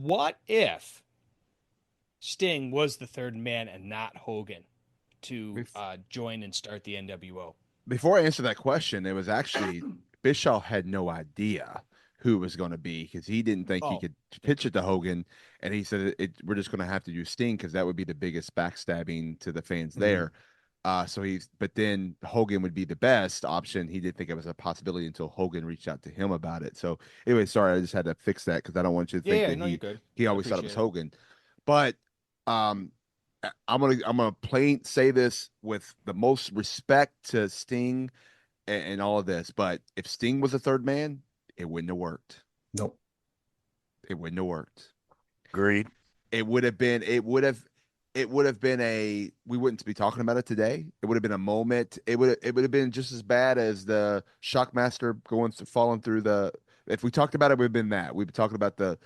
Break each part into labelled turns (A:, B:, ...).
A: What if Sting was the third man and not Hogan to
B: Bef-
A: join and start the NWO?
B: Before I answer that question, it was actually Bischoff had no idea who it was going to be because he didn't think he
A: Oh,
B: could pitch it to Hogan, and he said we're just going to have to do Sting because that would be the biggest backstabbing to the fans there. But then Hogan would be the best option. He didn't think it was a possibility until Hogan reached out to him about it. So anyway, sorry, I just had to fix that because I don't want you to think
A: yeah,
B: that
A: no, you're good.
B: he
A: I
B: always thought it was
A: appreciate it.
B: Hogan. But um, I'm gonna plain say this with the most respect to Sting and all of this, but if Sting was a third man, it wouldn't have worked.
C: Nope.
B: It wouldn't have worked.
D: Agreed.
B: It would have been we wouldn't be talking about it today. It would have been a moment. It would have been just as bad as the Shockmaster falling through the if we talked about it, it would have been that. We'd be talking about the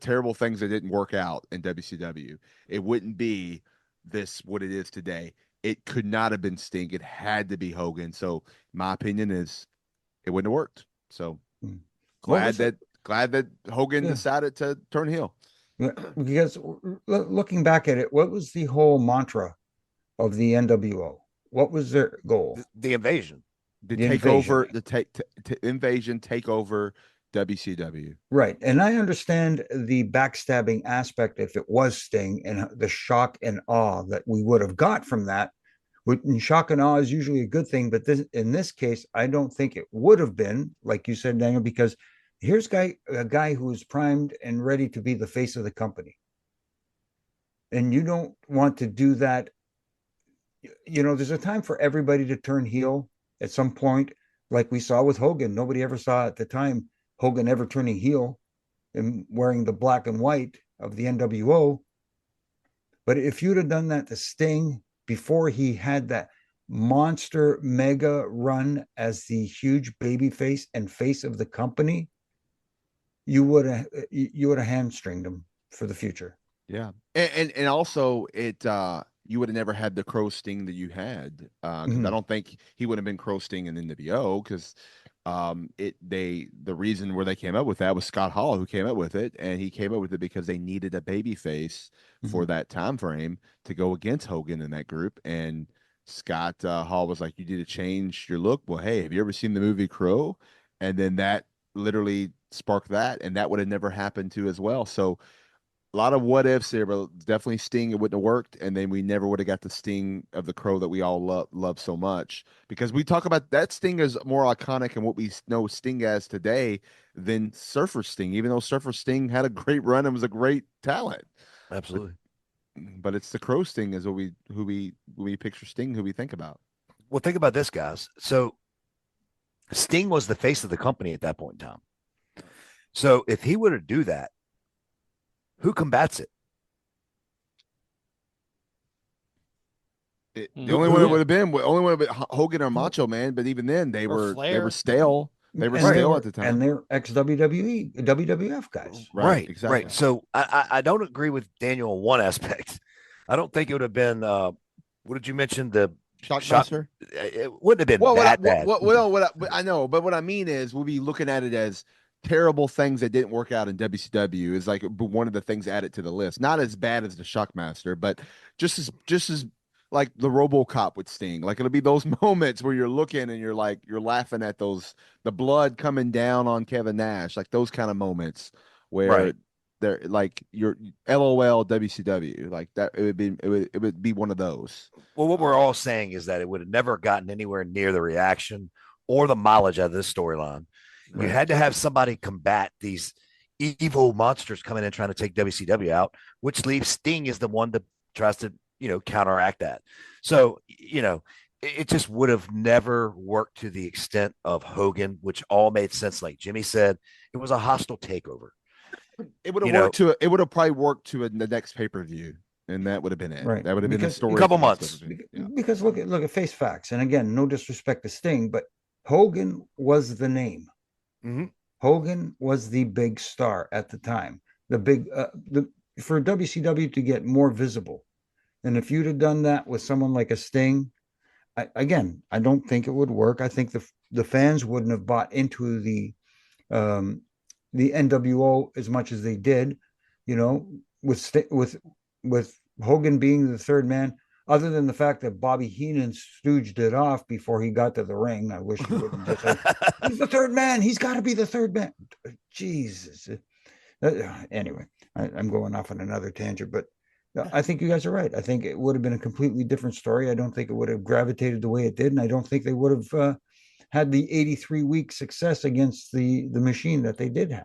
B: terrible things that didn't work out in WCW. It wouldn't be this what it is today. It could not have been Sting. It had to be Hogan. So my opinion is it wouldn't have worked. So
C: Hmm.
B: glad that Hogan
C: Yeah.
B: decided to turn heel.
C: Yeah, because looking back at it, what was the whole mantra of the NWO? What was their goal?
D: The invasion.
B: The
C: The
B: takeover,
C: invasion.
B: the invasion, takeover, WCW.
C: Right. And I understand the backstabbing aspect if it was Sting and the shock and awe that we would have got from that. And shock and awe is usually a good thing, but in this case, I don't think it would have been, like you said, Daniel, because here's a guy who is primed and ready to be the face of the company. And you don't want to do that. There's a time for everybody to turn heel at some point, like we saw with Hogan. Nobody ever saw at the time Hogan ever turning heel and wearing the black and white of the NWO. But if you'd have done that to Sting before he had that monster mega run as the huge baby face and face of the company, you would have hamstringed him for the future.
B: Yeah, and also you would have never had the Crow Sting that you had because I don't think he would have been Crow Sting in NWO because the reason where they came up with that was Scott Hall who came up with it, and he came up with it because they needed a baby face for that time frame to go against Hogan in that group. And Scott Hall was like, you need to change your look. Well, hey, have you ever seen the movie Crow? And then that literally sparked that, and that would have never happened to as well. So a lot of what ifs there, but definitely Sting, it wouldn't have worked, and then we never would have got the Sting of the Crow that we all love so much. Because we talk about that Sting is more iconic and what we know Sting as today than Surfer Sting, even though Surfer Sting had a great run and was a great talent.
D: Absolutely.
B: But it's the Crow Sting is what when we picture Sting, who we think about.
D: Well, think about this, guys. So Sting was the face of the company at that point in time. So if he were to do that, who combats it?
B: The only one it would have been Hogan or Macho Man, but even then they were stale. They were stale at the time,
C: and they're ex WWE WWF guys.
D: Right,
B: exactly.
D: right. So I don't agree with Daniel on one aspect. I don't think it would have been. What did you mention? The
B: Shockmaster.
D: It wouldn't have been bad.
B: I know, but what I mean is we'll be looking at it as terrible things that didn't work out in WCW is like one of the things added to the list. Not as bad as the Shockmaster, but just as like the RoboCop with Sting. Like it'll be those moments where you're looking and you're laughing at the blood coming down on Kevin Nash, like those kind of moments where they're like your LOL WCW, like that. It would be one of those.
D: Well, what we're all saying is that it would have never gotten anywhere near the reaction or the mileage out of this storyline. You had to have somebody combat these evil monsters coming in trying to take WCW out, which leaves Sting as the one that tries to, counteract that. So, it just would have never worked to the extent of Hogan, which all made sense. Like Jimmy said, it was a hostile takeover.
B: It would have worked it would have probably worked to the next pay-per-view. And that would have been it.
C: Right.
B: That would have been the story.
D: A couple months.
C: Because look at face facts. And again, no disrespect to Sting, but Hogan was the name.
D: Mm-hmm.
C: Hogan was the big star at the time. For WCW to get more visible. And if you'd have done that with someone like a Sting, I don't think it would work. I think the fans wouldn't have bought into the NWO as much as they did. you know, with Hogan being the third man. Other than the fact that Bobby Heenan stooged it off before he got to the ring, I wish he wouldn't just say, "He's the third man. He's got to be the third man." Jesus. Anyway, I'm going off on another tangent, but I think you guys are right. I think it would have been a completely different story. I don't think it would have gravitated the way it did, and I don't think they would have had the 83-week success against the machine that they did have.